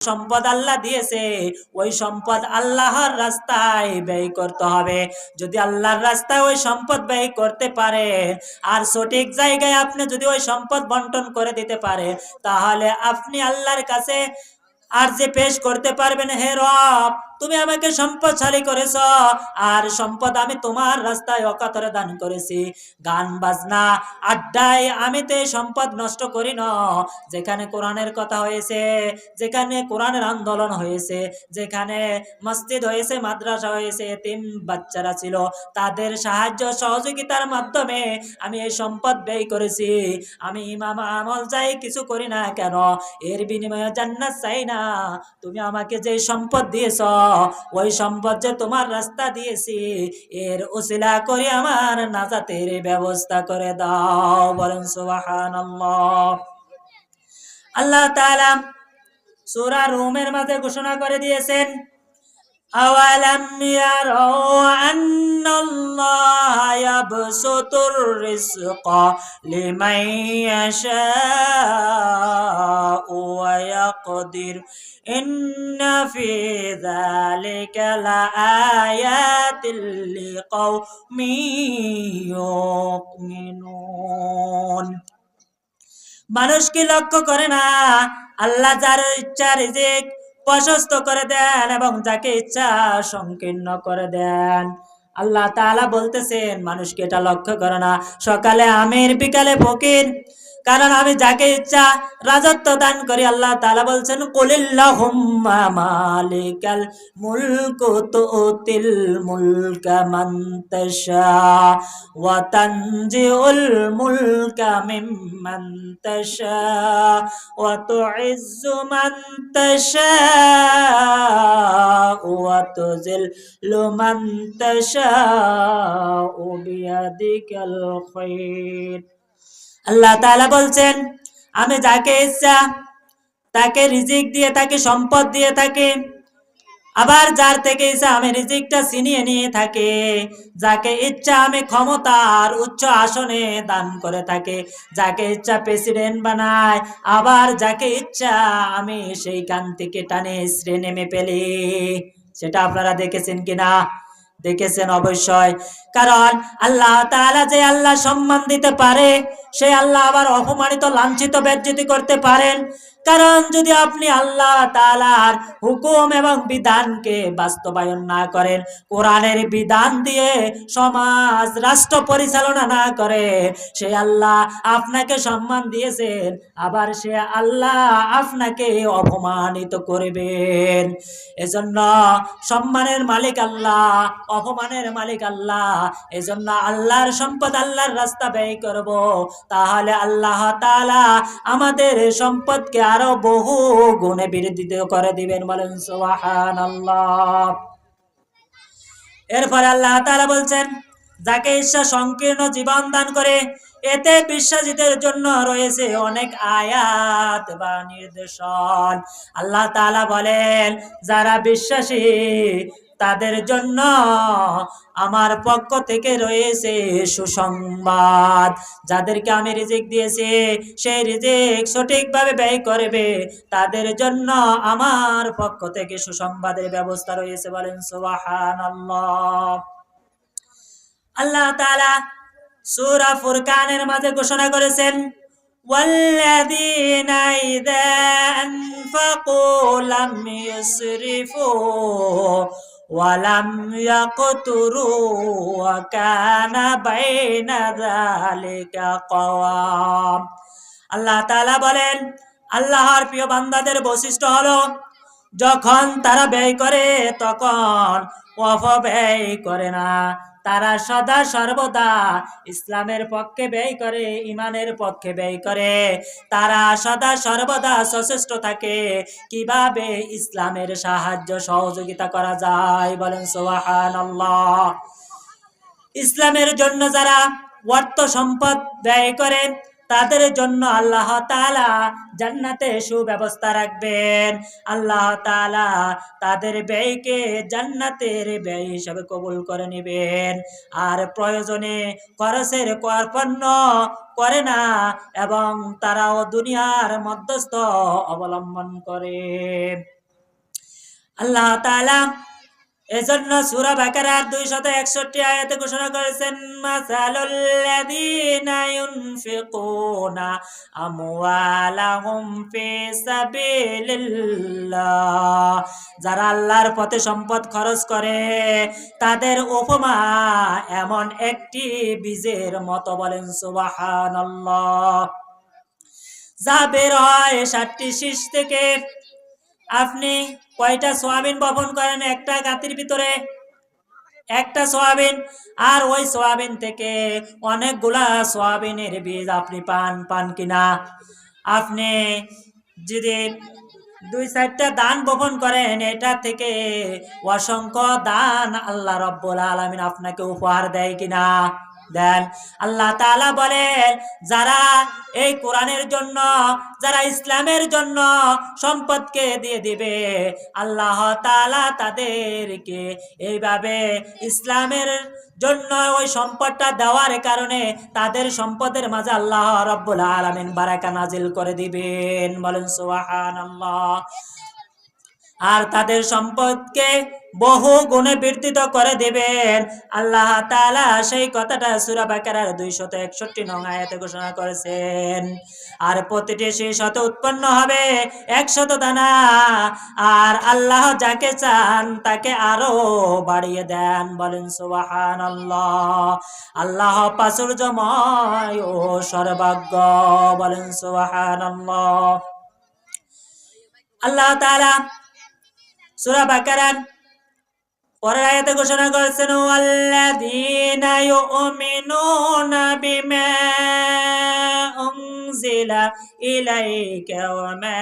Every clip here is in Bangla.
সম্পদ আল্লাহ দিয়েছে, ওই সম্পদ আল্লাহর রাস্তায় ব্যয় করতে হবে। যদি আল্লাহর রাস্তায় ওই সম্পদ ব্যয় করতে পারে আর সঠিক জায়গায় আপনি যদি ওই সম্পদ বন্টন করে দিতে পারে, তাহলে আপনি আল্লাহর কাছে আর যে পেশ করতে পারবেন, হে রব তুমি আমাকে সম্পদশালী করেছ, আর সম্পদ আমি তোমার রাস্তায় অকাতরে দান করেছি। গান বাজনা আড্ডায় আমি তো এই সম্পদ নষ্ট করি না। যেখানে কোরআনের কথা হয়েছে, যেখানে কোরআনের আন্দোলন হয়েছে, যেখানে মসজিদ হয়েছে, মাদ্রাসা হয়েছে, এতিম বাচ্চারা ছিল, তাদের সাহায্য সহযোগিতার মাধ্যমে আমি এই সম্পদ ব্যয় করেছি। আমি ইমাম আমল যাই কিছু করি না কেন, এর বিনিময়ে জান্নাত চাই না। তুমি আমাকে যে সম্পদ দিয়েছ, ওই সম্পদ যে তোমার রাস্তা দিয়েছি, এর উসিলা করে আমার নাজাতের ব্যবস্থা করে দাও। বলেন সুবহানাল্লাহ। আল্লাহ তাআলা সূরা রুমের মাঝে ঘোষণা করে দিয়েছেন, আওয়ালাম ইয়ারাউ আন্নাল্লাহা ইয়াবসুতুর রিজকা লিমান ইয়াশাউ ওয়া ইয়াকদির ইন্না ফি যালিকা লাআয়াতিল লিকাওমিন ইউমিনুন। মানুষ কি লক্ষ্য করে না, আল্লাহ যার ইচ্ছা রিজিক প্রশস্ত করে দেন এবং যাকে ইচ্ছা সংকীর্ণ করে দেন। আল্লাহ তাআলা বলতেছেন মানুষকে এটা লক্ষ্য করে না, সকালে আমির বিকালে ফকির, কারণ আমি যাকে ইচ্ছা রাজত্ব দান করি। আল্লাহ তাআলা বলছেন, কুলিল্লাহুম্মা মালিকাল মুলকু তুতিল মুলকা মান তাশা ওয়া তানজিউল মুলকা মিম্মান তাশা ওয়া তুইজ্জু মান তাশা ওয়া তুযিল্লু মান তাশা বিয়াদিকাল খায়র। আল্লাহ তাআলা বলছেন, আমি যাকে ইচ্ছা তাকে রিজিক দিয়ে থাকি, সম্পদ দিয়ে থাকি, আবার যার থেকে ইচ্ছা আমি রিজিকটা ছিনিয়ে নিয়ে থাকি। যাকে ইচ্ছা আমি ক্ষমতার উচ্চ আসনে দান করে থাকি, যাকে ইচ্ছা প্রেসিডেন্ট বানায়, আবার যাকে ইচ্ছা আমি সেইখান থেকে টানে ইসরে নেমে ফেলি। সেটা আপনারা দেখেছেন কিনা? দেখেছেন অবশ্যই। কারণ আল্লাহ তাআলা যে আল্লাহ সম্মান দিতে পারে, সে আল্লাহ আবার অপমানিত লাঞ্ছিত বেজ্জতি করতে পারেন। কারণ যদি আপনি আল্লাহ তাআলার হুকুম এবং বিধানকে বাস্তবায়ন না করেন, কোরআনের বিধান দিয়ে সমাজ রাষ্ট্র পরিচালনা না করে, সে আল্লাহ আপনাকে সম্মান দিয়েছেন, আবার সে আল্লাহ আপনাকে অপমানিত করবেন। এজন্য সম্মানের মালিক আল্লাহ, অপমানের মালিক আল্লাহ। এজন্য আল্লাহর সম্পদ আল্লাহর রাস্তা ব্যয় করব, তাহলে আল্লাহ তাআলা আমাদের সম্পদকে আরো বহু গুণে বৃদ্ধি করে দিবেন। বলেন সুবহানাল্লাহ। এরপর আল্লাহ তাআলা বলছেন, যাকে ইচ্ছা সংকীর্ণ জীবন দান করে, এতে বিশ্বাসীদের জন্য রয়েছে অনেক আয়াত বা নির্দেশন। আল্লাহ তাআলা বলেন, যারা বিশ্বাসী তাদের জন্য আমার পক্ষ থেকে রয়েছে সুসংবাদ। যাদেরকে আমি রিজিক দিয়েছি, সেই রিজিক সঠিকভাবে ব্যয় করবে, তাদের জন্য আমার পক্ষ থেকে সুসংবাদের ব্যবস্থা রয়েছে। বলেন সুবহানাল্লাহ। আল্লাহ তাআলা সূরা ফুরকানের মাঝে ঘোষণা করেছেন, ওয়াল্লাযীনা ইযা আনফাকু লাম ইউসরিফু ওয়া লাম ইয়াকতুরু ওয়া কানা বাইনা যালিকা কাওয়াম। আল্লাহ তাআলা বলেন, আল্লাহর প্রিয় বান্দাদের বৈশিষ্ট্য হলো, যখন তারা ব্যয় করে তখন অপব্যয় করে না। তারা সদা সর্বদা ইসলামের পক্ষে ব্যয় করে, ইমানের পক্ষে ব্যয় করে। তারা সদা সর্বদা সচেষ্ট থাকে কিভাবে ইসলামের সাহায্য সহযোগিতা করা যায়। বলেন সুবহানাল্লাহ। ইসলামের জন্য যারা অর্থ সম্পদ ব্যয় করে, তাদের জন্য আল্লাহ তাআলা জান্নাতে সুব্যবস্থা রাখবেন। আল্লাহ তাআলা তাদের ব্যয়কে জান্নাতের ব্যয় হিসেবে কবুল করে নেবেন। আর প্রয়োজনে খরচের কর্পণ্য করে না এবং তারাও দুনিয়ার মধ্যস্থ অবলম্বন করে। আল্লাহ তাআলা এজন্য সূরা বাকারার 261 আয়াতে ঘোষণা করেছেন, মাসালুল্লাযীনা ইউনফিকুনা আমওয়ালাহুম ফি সাবিলিল্লাহ, যারা আল্লাহর পথে সম্পদ খরচ করে তাদের উপমা এমন একটি বীজের মতো। বলেন সুবহানাল্লাহ। যা বের হয় 7টি শীষ থেকে। আপনি কয়টা সোয়াবিন বপন করেন একটা গাতির ভিতরে? একটা সোয়াবিন। আর ওই সোয়াবিন থেকে অনেকগুলা সোয়াবিনের বীজ আপনি পান কিনা? আপনি যদি 2-4টা দান বপন করেন, এটা থেকে অসংখ্য দান আল্লাহ রাব্বুল আলামিন আপনাকে উপহার দেয় কিনা? দেন। আল্লাহ তাআলা বলেন, যারা এই কোরআনের জন্য, যারা ইসলামের জন্য সম্পদকে দিয়ে দিবে, আল্লাহ তাআলা তাদেরকে এইভাবে ইসলামের জন্য ওই সম্পদটা দেওয়ার কারণে তাদের সম্পদের মাঝে আল্লাহ রাব্বুল আলামিন বারাকা নাজিল করে দিবেন। বলেন সুবহানাল্লাহ। আর তাদের সম্পদকে বহু গুণে বৃদ্ধিত করে দেবেন। আল্লাহ তাআলা সেই কথাটা সূরা বাকারার 261 নং আয়াতে ঘোষণা করেছেন। আর প্রতিটি শীষ হতে উৎপন্ন হবে 100 দানা। আর আল্লাহ যাকে চান তাকে আরো বাড়িয়ে দেন। বলেন সুবহানাল্লাহ। আল্লাহ প্রাচুর্যময় ও সর্বজ্ঞ। বলেন সুবহানাল্লাহ। আল্লাহ তাআলা সূরা বাকারার পরের আয়াতে ঘোষণা করেছেন, ওয়াল্লাযীনা ইউমিনুনা বিমা উনজিলা ইলাইকা ওয়া মা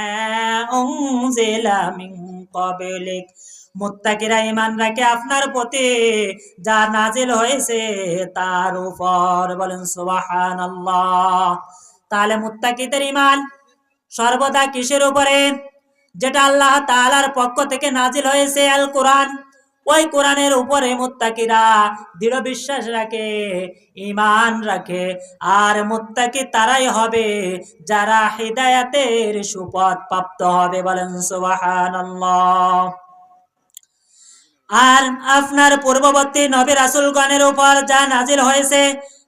উনজিলা মিন ক্বাবলিক, মুত্তাকিরা ঈমান রাখে আপনার প্রতি যা নাজিল হয়েছে তার উপর। বলেন সুবহানাল্লাহ। তাহলে মুত্তাকিদের ঈমান সর্বদা কিসের উপরে? যেটা আল্লাহ তাআলার পক্ষ থেকে নাজিল হয়েছে, আল কোরআন। ওই কোরআনের উপরে মুত্তাকিরা দৃঢ় বিশ্বাস রাখে, ঈমান রাখে। আর মুত্তাকি তারাই হবে যারা হিদায়াতের সুপথ প্রাপ্ত হবে। বলেন সুবহানাল্লাহ। আর আপনার পূর্ববর্তী নবী রাসূলগণের উপর যা নাজিল হয়েছে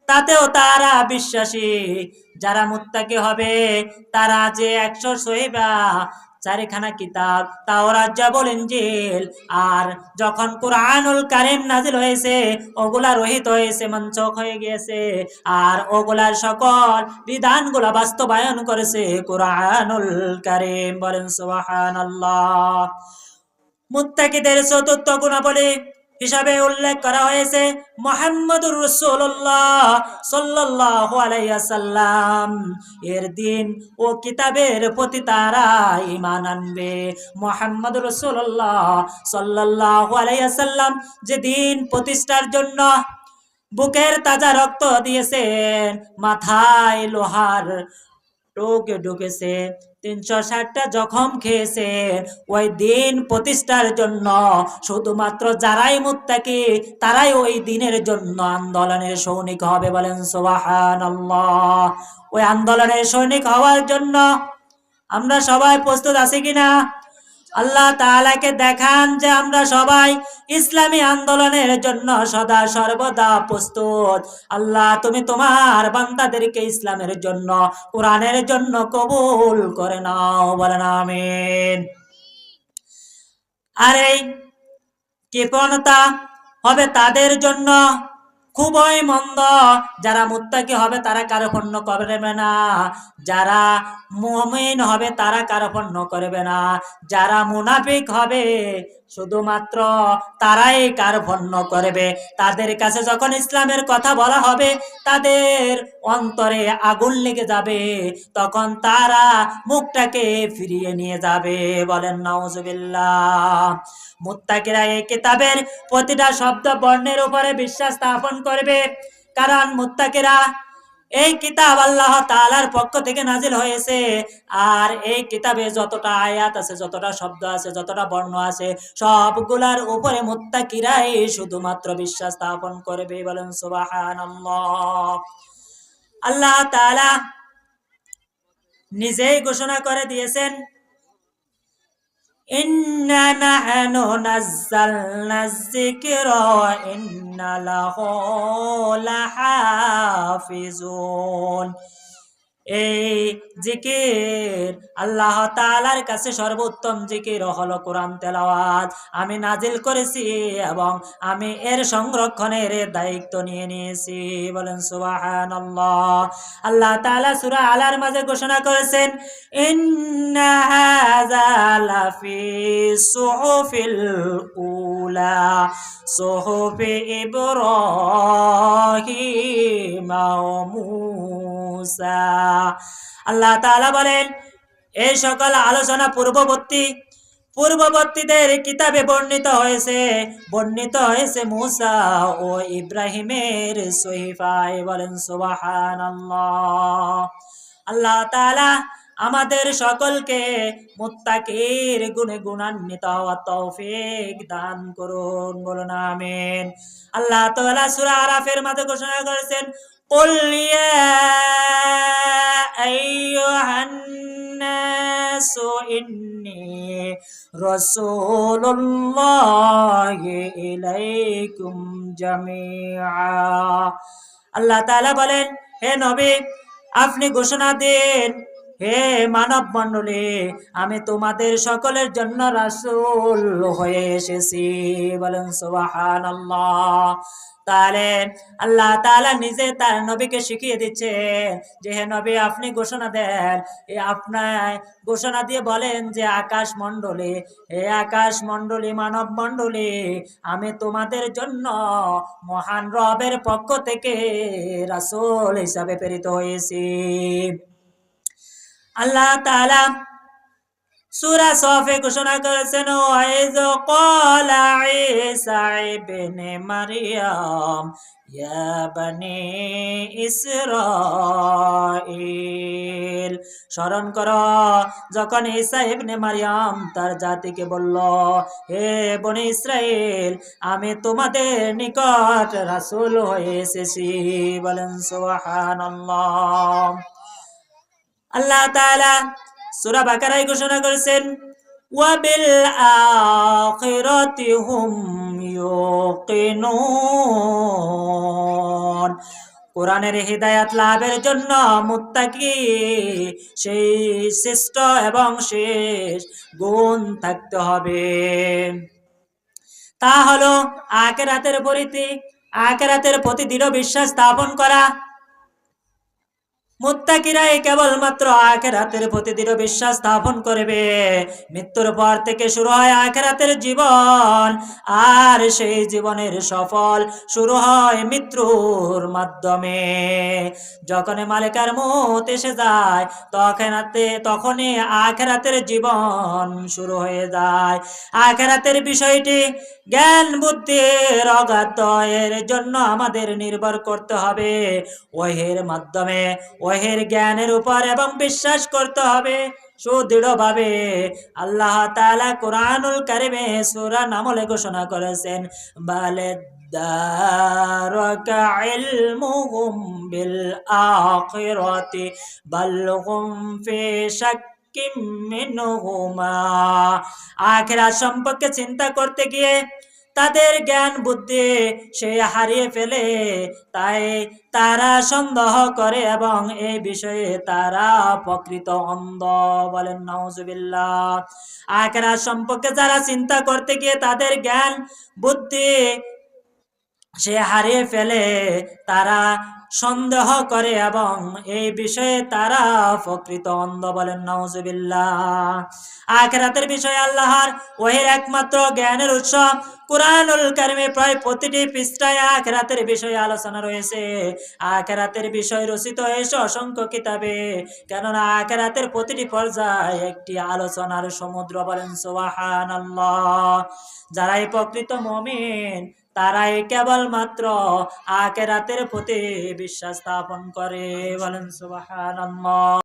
তাতেও তারা বিশ্বাসী। যারা মুত্তাকি হবে তারা যে 100 সহিবা 4খানা কিতাব, তাওরাত, জাবুর, ইনজিল, আর যখন কুরআনুল কারীম নাজিল হয়েছে ওগুলা রহিত হয়েছে, মনসুখ হয়ে গিয়েছে। আর ওগুলার সকল বিধানগুলা বাস্তবায়ন করেছে কুরআনুল কারীম। বলেন সুবহানাল্লাহ। মুত্তাকিদের চতুর্থ গুণাবলী হিসাবে উল্লেখ করা হয়েছে মুহাম্মদুর রাসূলুল্লাহ সাল্লাল্লাহু আলাইহি ওয়াসাল্লাম এর দিন ও কিতাবের প্রতি তারা ঈমান আনবে। মুহাম্মদুর রাসূলুল্লাহ সাল্লাল্লাহু আলাইহি ওয়াসাল্লাম যে দিন প্রতিষ্ঠার জন্য বুকের তাজা রক্ত দিয়েছেন, মাথায় লোহার টোকে ঢুকেছে, 360টা জখম খেয়েছেন, ওই দিন প্রতিষ্ঠার জন্য শুধুমাত্র যারাই মুত্তাকি তারাই ওই দিনের জন্য আন্দোলনের সৈনিক হবে। বলেন সুবহানাল্লাহ। ওই আন্দোলনের সৈনিক হওয়ার জন্য আমরা সবাই প্রস্তুত আছি কিনা? আল্লাহ তাআলাকে দেখান যে আমরা সবাই ইসলামী আন্দোলনের জন্য সদা সর্বদা প্রস্তুত। আল্লাহ তুমি তোমার বান্দাদেরকে ইসলামের জন্য, কোরআনের জন্য কবুল করে নাও। বলেন আমিন। আর এই কৃপণতা হবে তাদের জন্য খুবই মন্দ। যারা মুত্তাকি হবে তারা কার্পণ্য করবে না, যারা মুমিন হবে তারা কার্পণ্য করবে না, যারা মুনাফিক হবে শুধুমাত্র তারাই কার্পণ্য করবে। তাদের কাছে যখন ইসলামের কথা বলা হবে তাদের অন্তরে আগুন লেগে যাবে, তখন তারা মুখটাকে ফিরিয়ে নিয়ে যাবে। বলেন নাউজুবিল্লাহ। মুত্তাকিরা এই কিতাবের প্রতিটা শব্দ বর্ণের উপরে বিশ্বাস স্থাপন করবে, কারণ মুত্তাকিরা এই কিতাব আল্লাহ তাআলার পক্ষ থেকে নাজিল হয়েছে। আর এই কিতাবে যতটা আয়াত আছে, যতটা শব্দ আছে, যতটা বর্ণ আছে, সবগুলার উপরে মুত্তাকিরাই শুধুমাত্র বিশ্বাস স্থাপন করবে। বলেন সুবহানাল্লাহ। আল্লাহ তাআলা নিজেই ঘোষণা করে দিয়েছেন, ইন্না নাহনু নাযালনা যিকরা ওয়া ইন্না লাহু লাহাফিজুন। এই জিকির, আল্লাহ তাআলার কাছে সর্বোত্তম জিকির হলো কোরআন তেলাওয়াত। আমি নাজিল করেছি এবং আমি এর সংরক্ষণের দায়িত্ব নিয়ে নিয়েছি। বলেন সুবহানাল্লাহ। আল্লাহ তাআলা সূরা আলার মাঝে ঘোষণা করেছেন, ইন্না হাযা লাফি সুহুফিল উলা সুহুফি ইব্রাহিম ওয়া মূসা। আল্লাহ তাআলা বলেন, এই সকল আলোচনা পূর্ববর্তীদের কিতাবে বর্ণিত হয়েছে মূসা ও ইব্রাহিমের সহিফায়। বলেন সুবহানাল্লাহ। আল্লাহ তাআলা আমাদের সকলকে মুত্তাকির গুণে গুণান্বিত হওয়ার তৌফিক দান করুন। বলুন আমিন। আল্লাহ তাআলা সূরা আরাফের মাঝে ঘোষণা করেছেন, قل يا أيها الناس إني رسول الله إليكم جميعا। আল্লাহ তাআলা বলেন, হে নবী, আপনি ঘোষণা দিন, হে মানব মণ্ডলী, আমি তোমাদের সকলের জন্য রাসূল হয়ে এসেছি। বলেন সুবহানাল্লাহ। তাহলে আল্লাহ তাআলা নিজে তার নবীকে শিখিয়ে দিচ্ছে যে, হে নবী, আপনি ঘোষণা দেন, আপনার ঘোষণা দিয়ে বলেন যে, আকাশ মণ্ডলী, মানব মণ্ডলী, আমি তোমাদের জন্য মহান রবের পক্ষ থেকে রাসূল হিসাবে প্রেরিত হয়েছি। আল্লাহ তাআলা সূরা সফে ঘোষণা করেছেন, ওয়াইয ক্বালা ঈসা ইবনে মারইয়াম ইয়া বনি ইসরাঈল। স্মরণ করো যখন ঈসা ইবনে মারইয়াম তার জাতিকে বলল, হে বনি ইসরাঈল, আমি তোমাদের নিকট রাসূল হয়ে এসেছি। বলেন সুবহানাল্লাহ। আল্লাহ তাআলা সূরা বাকারায় ঘোষণা করেছেন, ওয়া বিল আখিরাতি হুম ইউকিনুন। কোরআনের হিদায়াত লাভের জন্য মুত্তাকি সেই শ্রেষ্ঠ এবং শেষ গুণ থাকতে হবে। তা হলো আখিরাতের প্রতি দৃঢ় বিশ্বাস স্থাপন করা। মুত্তাকিরাই কেবলমাত্র আখিরাতের প্রতি দৃঢ় বিশ্বাস স্থাপন করবে। মৃত্যুর পর থেকে শুরু হয় আখিরাতের জীবন, আর সেই জীবনের সফল শুরু হয় মৃত্যুর মাধ্যমে। যখন মালিকার মউত এসে যায়, তখনই আখিরাতের জীবন শুরু হয়ে যায়। আখিরাতের বিষয়টি জ্ঞান বুদ্ধির অগাধের জন্য আমাদের নির্ভর করতে হবে ওহীর মাধ্যমে, ওহীর জ্ঞানের উপর এবং বিশ্বাস করতে হবে সুদৃঢ়ভাবে। আল্লাহ তাআলা কুরআনুল কারীমে সূরা নামলে ঘোষণা করেছেন, বালদারাকা ইলমুহুম বিল আখিরাতি বাল হুম ফি শাক্কিম মিনহুমা। আখিরাত সম্পর্কে চিন্তা করতে গিয়ে তাদের জ্ঞান বুদ্ধি সে হারিয়ে ফেলে, তাই তারা সন্দেহ করে এবং এই বিষয়ে তারা প্রকৃত অন্ধ। বলেন নাউজুবিল্লাহ। আখিরাত সম্পর্কে যারা চিন্তা করতে গিয়ে তাদের জ্ঞান বুদ্ধি সে হারিয়ে ফেলে, তারা সন্দেহ করে এবং এই বিষয়ে তারা প্রকৃত অন্ধ। বলেন নাউজুবিল্লাহ। আখিরাতের বিষয়ে আল্লাহর ওহীর একমাত্র জ্ঞানের উৎস কুরআনুল কারীমে প্রায় প্রতিটি পৃষ্ঠায় আখিরাতের বিষয়ে আলোচনা রয়েছে। আখিরাতের বিষয় রচিত হয়েছে অসংখ্য কিতাবে, কেননা আখিরাতের প্রতিটি পর্যায়ে একটি আলোচনার সমুদ্র। বলেন সুবহানাল্লাহ। যারাই প্রকৃত মুমিন তারাই কেবলমাত্র আখিরাতের প্রতি বিশ্বাস স্থাপন করে। বলেন সুবহানাল্লাহ।